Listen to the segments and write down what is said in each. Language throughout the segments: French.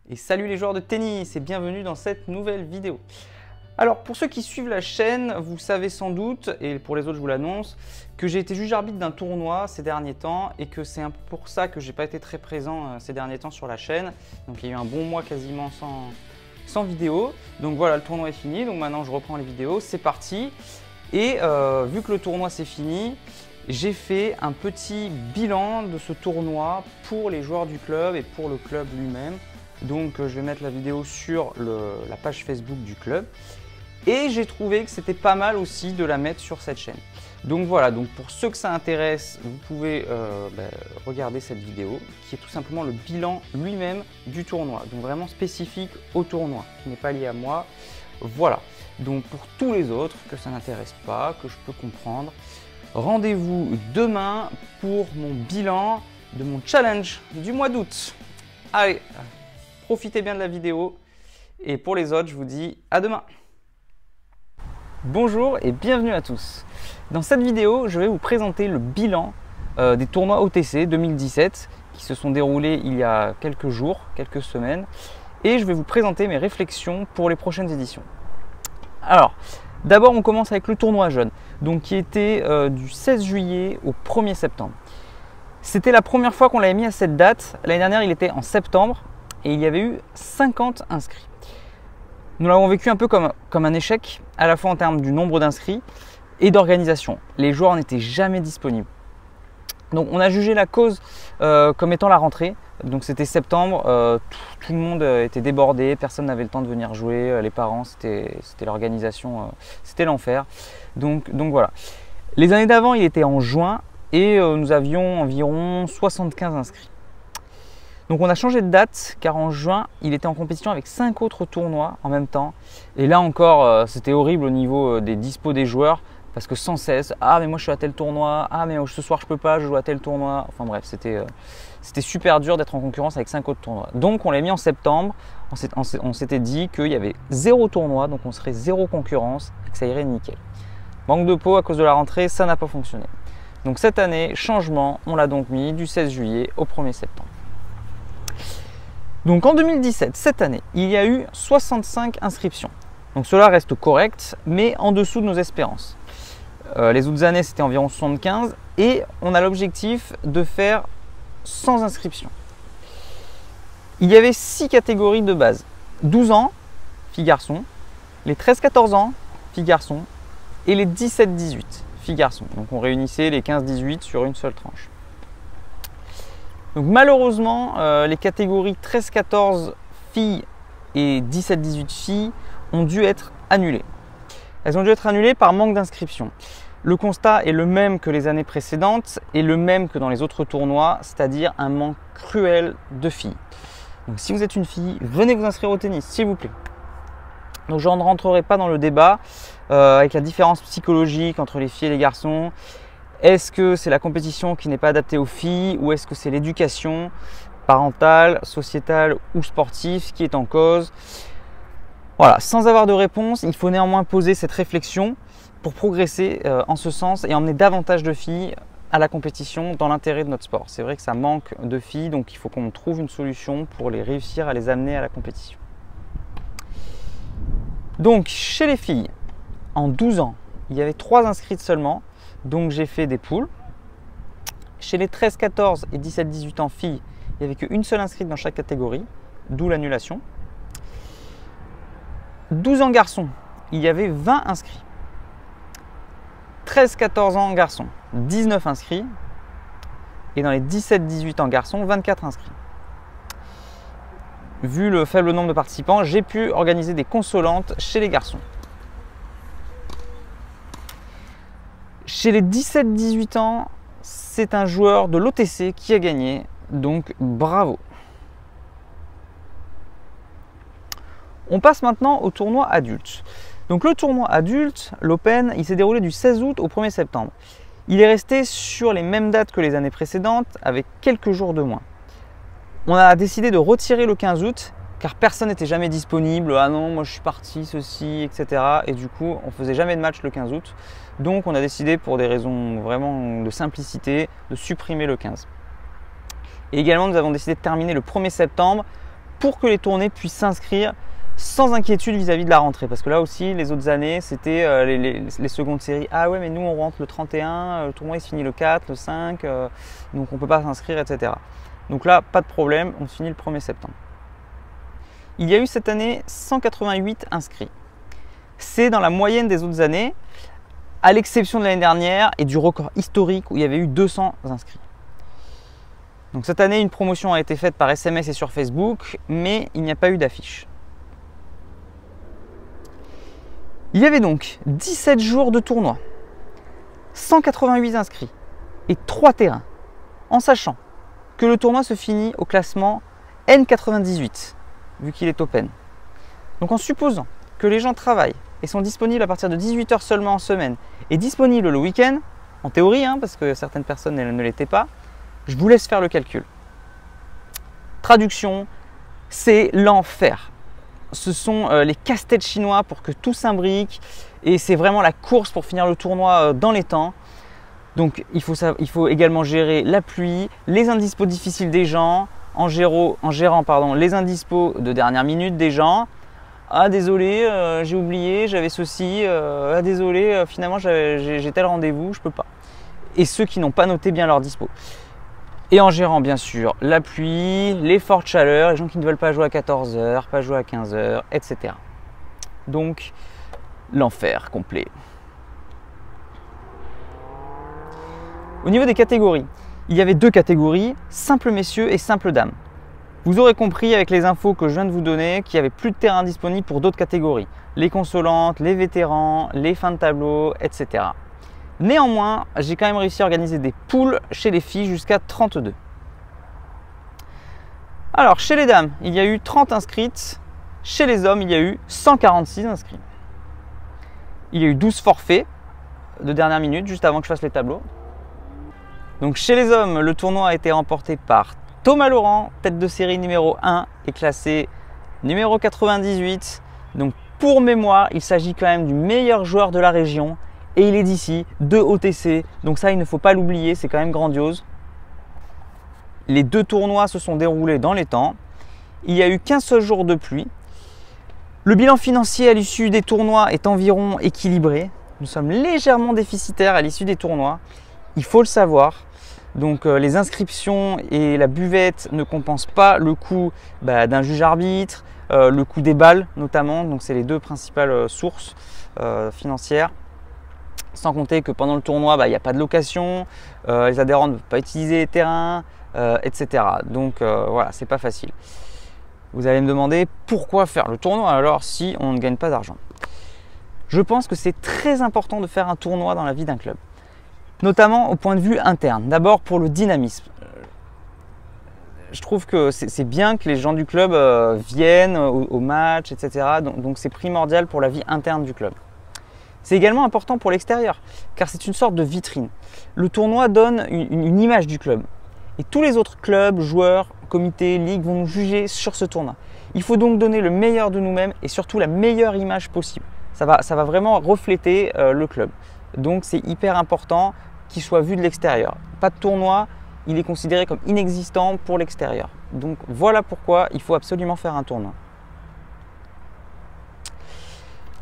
Et salut les joueurs de tennis et bienvenue dans cette nouvelle vidéo. Alors pour ceux qui suivent la chaîne, vous savez sans doute, et pour les autres je vous l'annonce, que j'ai été juge arbitre d'un tournoi ces derniers temps et que c'est un peu pour ça que j'ai pas été très présent ces derniers temps sur la chaîne. Donc il y a eu un bon mois quasiment sans vidéo. Donc voilà, le tournoi est fini, donc maintenant je reprends les vidéos, c'est parti. Et vu que le tournoi c'est fini, j'ai fait un petit bilan de ce tournoi pour les joueurs du club et pour le club lui-même. Donc je vais mettre la vidéo sur la page Facebook du club. Et j'ai trouvé que c'était pas mal aussi de la mettre sur cette chaîne. Donc voilà, donc pour ceux que ça intéresse, vous pouvez regarder cette vidéo qui est tout simplement le bilan lui-même du tournoi. Donc vraiment spécifique au tournoi, qui n'est pas lié à moi. Voilà, donc pour tous les autres que ça n'intéresse pas, que je peux comprendre, rendez-vous demain pour mon bilan de mon challenge du mois d'août. Allez, profitez bien de la vidéo et pour les autres, je vous dis à demain. Bonjour et bienvenue à tous. Dans cette vidéo, je vais vous présenter le bilan des tournois OTC 2017 qui se sont déroulés il y a quelques jours, quelques semaines, et je vais vous présenter mes réflexions pour les prochaines éditions. Alors, d'abord on commence avec le tournoi jeune, donc qui était du 16 juillet au 1er septembre. C'était la première fois qu'on l'avait mis à cette date. L'année dernière, il était en septembre et il y avait eu 50 inscrits. Nous l'avons vécu un peu comme un échec, à la fois en termes du nombre d'inscrits et d'organisation. Les joueurs n'étaient jamais disponibles. Donc on a jugé la cause comme étant la rentrée. Donc c'était septembre, tout le monde était débordé, personne n'avait le temps de venir jouer, les parents, c'était l'organisation, c'était l'enfer. Donc voilà. Les années d'avant, il était en juin et nous avions environ 75 inscrits. Donc on a changé de date car en juin, il était en compétition avec 5 autres tournois en même temps. Et là encore, c'était horrible au niveau des dispos des joueurs parce que sans cesse, ah mais moi je suis à tel tournoi, ah mais ce soir je peux pas, je joue à tel tournoi. Enfin bref, c'était super dur d'être en concurrence avec 5 autres tournois. Donc on l'a mis en septembre, on s'était dit qu'il y avait 0 tournoi, donc on serait 0 concurrence et que ça irait nickel. Manque de peau à cause de la rentrée, ça n'a pas fonctionné. Donc cette année, changement, on l'a donc mis du 16 juillet au 1er septembre. Donc en 2017, cette année, il y a eu 65 inscriptions. Donc cela reste correct, mais en dessous de nos espérances. Les autres années, c'était environ 75 et on a l'objectif de faire 100 inscriptions. Il y avait 6 catégories de base. 12 ans, filles-garçons, les 13-14 ans, filles-garçons et les 17-18, filles-garçons. Donc on réunissait les 15-18 sur une seule tranche. Donc malheureusement, les catégories 13-14 filles et 17-18 filles ont dû être annulées. Elles ont dû être annulées par manque d'inscription. Le constat est le même que les années précédentes et le même que dans les autres tournois, c'est-à-dire un manque cruel de filles. Donc si vous êtes une fille, venez vous inscrire au tennis, s'il vous plaît. Donc je ne rentrerai pas dans le débat avec la différence psychologique entre les filles et les garçons. Est-ce que c'est la compétition qui n'est pas adaptée aux filles ou est-ce que c'est l'éducation parentale, sociétale ou sportive qui est en cause? Voilà, sans avoir de réponse, il faut néanmoins poser cette réflexion pour progresser en ce sens et emmener davantage de filles à la compétition dans l'intérêt de notre sport. C'est vrai que ça manque de filles, donc il faut qu'on trouve une solution pour réussir à les amener à la compétition. Donc chez les filles, en 12 ans, il y avait 3 inscrites seulement. Donc j'ai fait des poules. Chez les 13-14 et 17-18 ans filles, il n'y avait qu'une seule inscrite dans chaque catégorie, d'où l'annulation. 12 ans garçons, il y avait 20 inscrits. 13-14 ans garçons, 19 inscrits. Et dans les 17-18 ans garçons, 24 inscrits. Vu le faible nombre de participants, j'ai pu organiser des consolantes chez les garçons. Chez les 17-18 ans, c'est un joueur de l'OTC qui a gagné, donc bravo. On passe maintenant au tournoi adulte. Donc le tournoi adulte, l'Open, il s'est déroulé du 16 août au 1er septembre. Il est resté sur les mêmes dates que les années précédentes, avec quelques jours de moins. On a décidé de retirer le 15 août, car personne n'était jamais disponible. Ah non, moi je suis parti, ceci, etc. Et du coup, on ne faisait jamais de match le 15 août. Donc on a décidé, pour des raisons vraiment de simplicité, de supprimer le 15. Et également, nous avons décidé de terminer le 1er septembre pour que les tournées puissent s'inscrire sans inquiétude vis-à-vis de la rentrée. Parce que là aussi, les autres années, c'était les secondes séries. Ah ouais, mais nous, on rentre le 31, le tournoi il se finit le 4, le 5, donc on ne peut pas s'inscrire, etc. Donc là, pas de problème, on finit le 1er septembre. Il y a eu cette année 188 inscrits. C'est dans la moyenne des autres années, à l'exception de l'année dernière et du record historique où il y avait eu 200 inscrits. Donc cette année, une promotion a été faite par SMS et sur Facebook, mais il n'y a pas eu d'affiche. Il y avait donc 17 jours de tournoi, 188 inscrits et 3 terrains, en sachant que le tournoi se finit au classement N98, vu qu'il est open. Donc en supposant que les gens travaillent et sont disponibles à partir de 18 h seulement en semaine et disponibles le week-end, en théorie, parce que certaines personnes ne l'étaient pas, je vous laisse faire le calcul. Traduction, c'est l'enfer. Ce sont les casse-têtes chinois pour que tout s'imbrique et c'est vraiment la course pour finir le tournoi dans les temps. Donc il faut également gérer la pluie, les indispos difficiles des gens, en gérant les indispos de dernière minute des gens. Ah désolé, j'ai oublié, j'avais ceci, ah désolé, finalement j'ai tel rendez-vous, je peux pas. Et ceux qui n'ont pas noté bien leur dispo. Et en gérant bien sûr la pluie, les fortes chaleurs, les gens qui ne veulent pas jouer à 14 h, pas jouer à 15 h, etc. Donc l'enfer complet. Au niveau des catégories, il y avait 2 catégories, simple messieurs et simple dames. Vous aurez compris avec les infos que je viens de vous donner qu'il n'y avait plus de terrain disponible pour d'autres catégories. Les consolantes, les vétérans, les fins de tableau, etc. Néanmoins, j'ai quand même réussi à organiser des poules chez les filles jusqu'à 32. Alors, chez les dames, il y a eu 30 inscrites. Chez les hommes, il y a eu 146 inscrits. Il y a eu 12 forfaits de dernière minute, juste avant que je fasse les tableaux. Donc, chez les hommes, le tournoi a été remporté par Thomas Laurent, tête de série numéro 1 et classé numéro 98. Donc, pour mémoire, il s'agit quand même du meilleur joueur de la région. Et il est d'ici, de OTC, donc ça il ne faut pas l'oublier, c'est quand même grandiose. Les 2 tournois se sont déroulés dans les temps. Il y a eu qu'un seul jour de pluie. Le bilan financier à l'issue des tournois est environ équilibré. Nous sommes légèrement déficitaires à l'issue des tournois, il faut le savoir. Donc les inscriptions et la buvette ne compensent pas le coût d'un juge arbitre, le coût des balles notamment, donc c'est les 2 principales sources financières. Sans compter que pendant le tournoi, il n'y a pas de location, les adhérents ne peuvent pas utiliser les terrains, etc. Donc voilà, c'est pas facile. Vous allez me demander pourquoi faire le tournoi alors si on ne gagne pas d'argent. Je pense que c'est très important de faire un tournoi dans la vie d'un club, notamment au point de vue interne. D'abord pour le dynamisme. Je trouve que c'est bien que les gens du club viennent au match, etc. Donc c'est primordial pour la vie interne du club. C'est également important pour l'extérieur, car c'est une sorte de vitrine. Le tournoi donne une image du club. Et tous les autres clubs, joueurs, comités, ligues vont nous juger sur ce tournoi. Il faut donc donner le meilleur de nous-mêmes et surtout la meilleure image possible. Ça va vraiment refléter le club. Donc c'est hyper important qu'il soit vu de l'extérieur. Pas de tournoi, il est considéré comme inexistant pour l'extérieur. Donc voilà pourquoi il faut absolument faire un tournoi.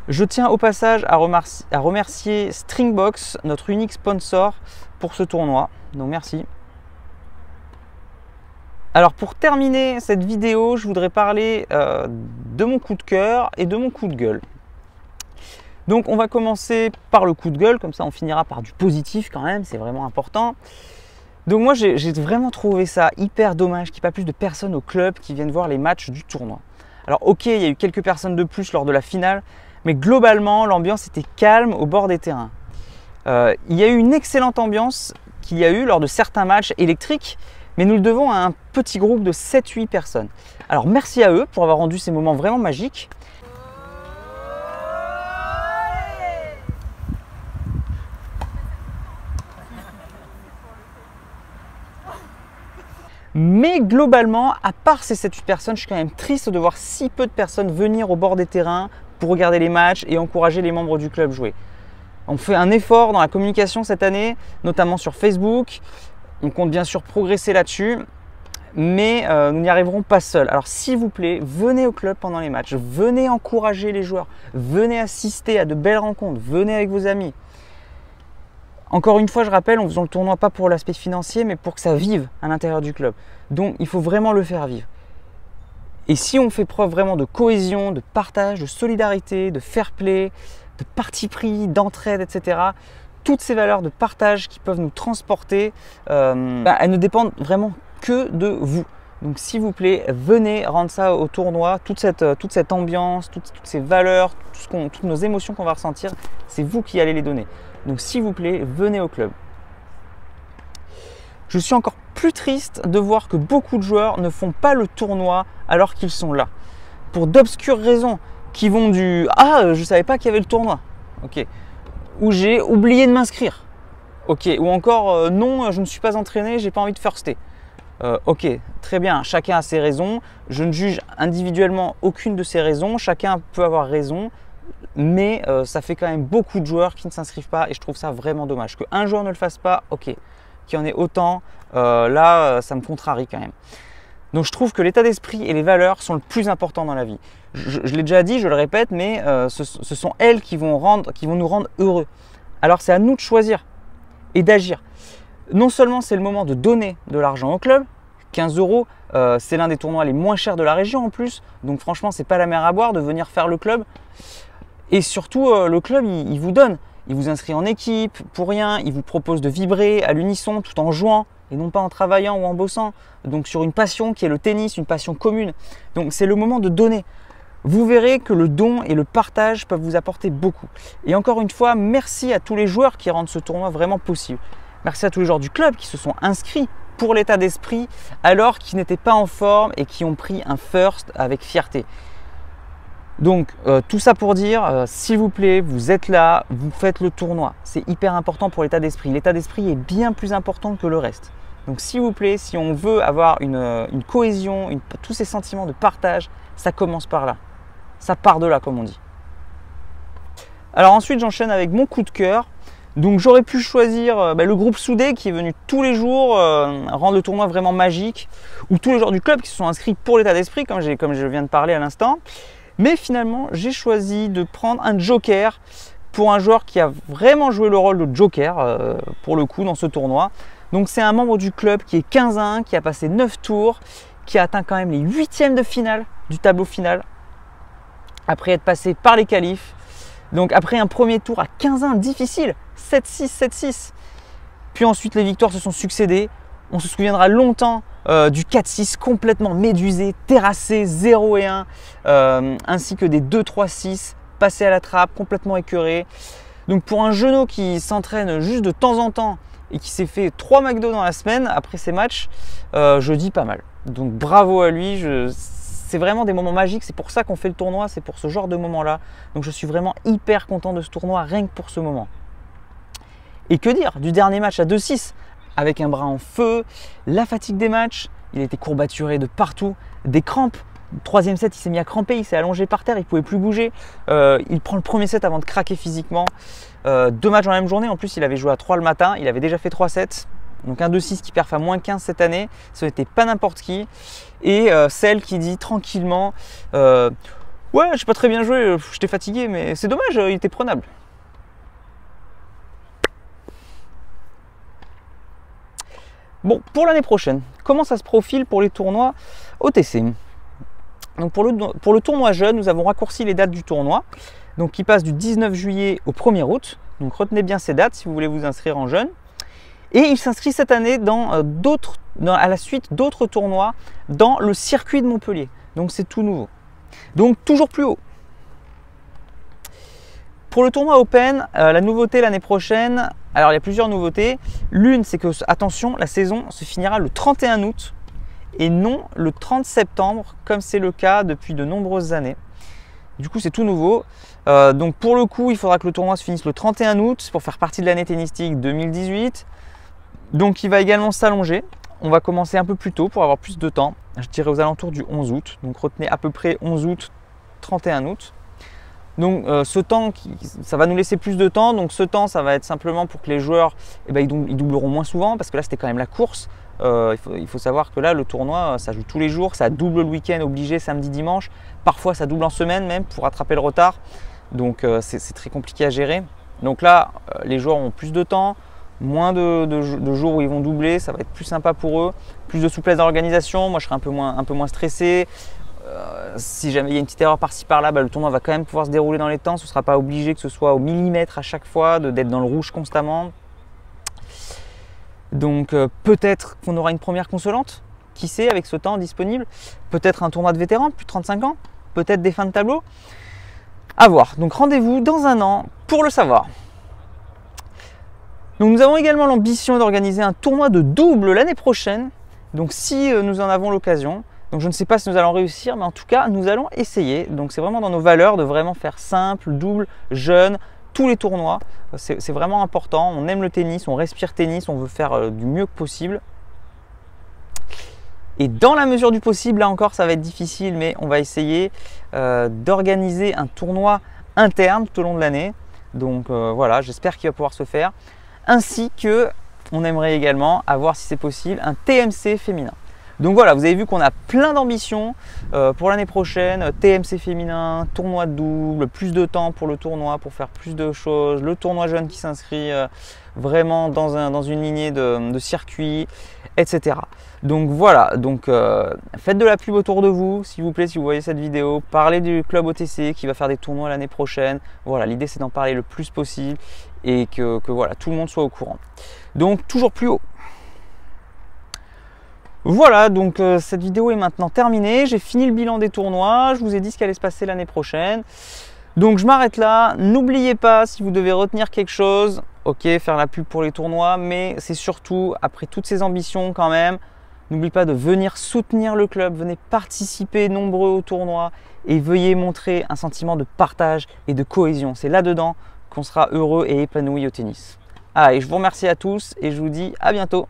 Je tiens au passage à remercier Stringbox, notre unique sponsor pour ce tournoi. Donc merci. Alors pour terminer cette vidéo, je voudrais parler de mon coup de cœur et de mon coup de gueule. Donc on va commencer par le coup de gueule, comme ça on finira par du positif quand même, c'est vraiment important. Donc moi j'ai vraiment trouvé ça hyper dommage qu'il n'y ait pas plus de personnes au club qui viennent voir les matchs du tournoi. Alors ok, il y a eu quelques personnes de plus lors de la finale, mais globalement l'ambiance était calme au bord des terrains. Il y a eu une excellente ambiance qu'il y a eu lors de certains matchs électriques, mais nous le devons à un petit groupe de 7-8 personnes. Alors merci à eux pour avoir rendu ces moments vraiment magiques. Mais globalement, à part ces 7-8 personnes, je suis quand même triste de voir si peu de personnes venir au bord des terrains pour regarder les matchs et encourager les membres du club jouer. On fait un effort dans la communication cette année, notamment sur Facebook. On compte bien sûr progresser là-dessus. mais nous n'y arriverons pas seuls. Alors s'il vous plaît, venez au club pendant les matchs, venez encourager les joueurs, venez assister à de belles rencontres, venez avec vos amis. Encore une fois, je rappelle, en faisant le tournoi pas pour l'aspect financier, mais pour que ça vive à l'intérieur du club. Donc il faut vraiment le faire vivre. Et si on fait preuve vraiment de cohésion, de partage, de solidarité, de fair play, de parti pris, d'entraide, etc., toutes ces valeurs de partage qui peuvent nous transporter, elles ne dépendent vraiment que de vous. Donc s'il vous plaît, venez rendre ça au tournoi, toute cette ambiance, toutes ces valeurs, toutes nos émotions qu'on va ressentir, c'est vous qui allez les donner. Donc s'il vous plaît, venez au club. Je suis encore plus triste de voir que beaucoup de joueurs ne font pas le tournoi alors qu'ils sont là. Pour d'obscures raisons qui vont du « Ah, je ne savais pas qu'il y avait le tournoi ». Ok. Ou « J'ai oublié de m'inscrire ». Ok. Ou encore « Non, je ne suis pas entraîné, j'ai pas envie de firster ». Ok, très bien, chacun a ses raisons. Je ne juge individuellement aucune de ces raisons. Chacun peut avoir raison. Mais ça fait quand même beaucoup de joueurs qui ne s'inscrivent pas et je trouve ça vraiment dommage. Qu'un joueur ne le fasse pas, ok. Qu'il y en ait autant, là, ça me contrarie quand même. Donc je trouve que l'état d'esprit et les valeurs sont le plus important dans la vie. Je l'ai déjà dit, je le répète, mais ce sont elles qui vont nous rendre heureux. Alors c'est à nous de choisir et d'agir. Non seulement c'est le moment de donner de l'argent au club, 15 €, c'est l'un des tournois les moins chers de la région en plus. Donc franchement, c'est pas la mer à boire de venir faire le club. Et surtout, le club, il vous donne. Il vous inscrit en équipe pour rien, il vous propose de vibrer à l'unisson tout en jouant et non pas en travaillant ou en bossant. Donc sur une passion qui est le tennis, une passion commune. Donc c'est le moment de donner. Vous verrez que le don et le partage peuvent vous apporter beaucoup. Et encore une fois, merci à tous les joueurs qui rendent ce tournoi vraiment possible. Merci à tous les joueurs du club qui se sont inscrits pour l'état d'esprit alors qu'ils n'étaient pas en forme et qui ont pris un first avec fierté. Donc tout ça pour dire, s'il vous plaît, vous êtes là, vous faites le tournoi. C'est hyper important pour l'état d'esprit. L'état d'esprit est bien plus important que le reste. Donc s'il vous plaît, si on veut avoir une cohésion, tous ces sentiments de partage, ça commence par là. Ça part de là, comme on dit. Alors ensuite, j'enchaîne avec mon coup de cœur. Donc j'aurais pu choisir le groupe soudé qui est venu tous les jours rendre le tournoi vraiment magique, ou tous les joueurs du club qui se sont inscrits pour l'état d'esprit, comme je viens de parler à l'instant. Mais finalement, j'ai choisi de prendre un joker pour un joueur qui a vraiment joué le rôle de joker pour le coup dans ce tournoi. Donc c'est un membre du club qui est 15-1, qui a passé 9 tours, qui a atteint quand même les 8e de finale du tableau final, après être passé par les qualifs. Donc après un premier tour à 15-1 difficile, 7-6, 7-6. Puis ensuite les victoires se sont succédées. On se souviendra longtemps du 4-6 complètement médusé, terrassé, 0 et 1, ainsi que des 2-3-6 passés à la trappe, complètement écœurés. Donc pour un genou qui s'entraîne juste de temps en temps et qui s'est fait 3 McDo dans la semaine après ces matchs, je dis pas mal. Donc bravo à lui, c'est vraiment des moments magiques, c'est pour ça qu'on fait le tournoi, c'est pour ce genre de moments-là. Donc je suis vraiment hyper content de ce tournoi, rien que pour ce moment. Et que dire du dernier match à 2-6 avec un bras en feu, la fatigue des matchs, il a été courbaturé de partout, des crampes. Le 3e set, il s'est mis à cramper, il s'est allongé par terre, il ne pouvait plus bouger. Il prend le premier set avant de craquer physiquement. 2 matchs dans la même journée, en plus il avait joué à 3 le matin, il avait déjà fait 3 sets. Donc un 2-6 qui perf à moins 15 cette année, ce n'était pas n'importe qui. Et celle qui dit tranquillement ouais, j'ai pas très bien joué, j'étais fatigué, mais c'est dommage, il était prenable. Bon, pour l'année prochaine, comment ça se profile pour les tournois OTC? Donc pour le tournoi jeune, nous avons raccourci les dates du tournoi, donc qui passe du 19 juillet au 1er août. Donc retenez bien ces dates si vous voulez vous inscrire en jeune. Et il s'inscrit cette année à la suite d'autres tournois dans le circuit de Montpellier. Donc c'est tout nouveau. Donc toujours plus haut. Pour le tournoi Open, la nouveauté l'année prochaine, alors il y a plusieurs nouveautés. L'une, c'est que, attention, la saison se finira le 31 août et non le 30 septembre, comme c'est le cas depuis de nombreuses années. Du coup, c'est tout nouveau. Donc pour le coup, il faudra que le tournoi se finisse le 31 août pour faire partie de l'année tennistique 2018. Donc il va également s'allonger. On va commencer un peu plus tôt pour avoir plus de temps. Je dirais aux alentours du 11 août. Donc retenez à peu près 11 août, 31 août. Donc ce temps, ça va nous laisser plus de temps. Donc ce temps, ça va être simplement pour que les joueurs, ils doubleront moins souvent parce que là, c'était quand même la course. Il faut savoir que là, le tournoi, ça joue tous les jours, ça double le week-end obligé samedi, dimanche. Parfois, ça double en semaine même pour rattraper le retard. Donc, c'est très compliqué à gérer. Donc là, les joueurs ont plus de temps, moins de jours où ils vont doubler, ça va être plus sympa pour eux, plus de souplesse dans l'organisation. Moi, je serai un peu moins stressé. Si jamais il y a une petite erreur par-ci par-là, le tournoi va quand même pouvoir se dérouler dans les temps. Ce ne sera pas obligé que ce soit au millimètre à chaque fois, d'être dans le rouge constamment. Donc peut-être qu'on aura une première consolante, qui sait, avec ce temps disponible. Peut-être un tournoi de vétérans, plus de 35 ans. Peut-être des fins de tableau. À voir. Donc rendez-vous dans un an pour le savoir. Donc nous avons également l'ambition d'organiser un tournoi de double l'année prochaine. Donc si nous en avons l'occasion. Donc je ne sais pas si nous allons réussir, mais en tout cas nous allons essayer. Donc c'est vraiment dans nos valeurs de vraiment faire simple, double, jeune, tous les tournois. C'est vraiment important. On aime le tennis, on respire tennis, on veut faire du mieux que possible. Et dans la mesure du possible, là encore ça va être difficile, mais on va essayer d'organiser un tournoi interne tout au long de l'année. Donc voilà, j'espère qu'il va pouvoir se faire. Ainsi que on aimerait également avoir, si c'est possible, un TMC féminin. Donc voilà, vous avez vu qu'on a plein d'ambitions pour l'année prochaine. TMC féminin, tournoi de double, plus de temps pour le tournoi, pour faire plus de choses. Le tournoi jeune qui s'inscrit vraiment dans une lignée de circuits, etc. Donc voilà, faites de la pub autour de vous, s'il vous plaît, si vous voyez cette vidéo. Parlez du club OTC qui va faire des tournois l'année prochaine. Voilà, l'idée c'est d'en parler le plus possible et que voilà, tout le monde soit au courant. Donc toujours plus haut. Voilà, donc cette vidéo est maintenant terminée. J'ai fini le bilan des tournois. Je vous ai dit ce qui allait se passer l'année prochaine. Donc je m'arrête là. N'oubliez pas, si vous devez retenir quelque chose, ok, faire la pub pour les tournois, mais c'est surtout, après toutes ces ambitions quand même, n'oubliez pas de venir soutenir le club, venez participer nombreux au tournoi et veuillez montrer un sentiment de partage et de cohésion. C'est là-dedans qu'on sera heureux et épanoui au tennis. Allez, je vous remercie à tous et je vous dis à bientôt.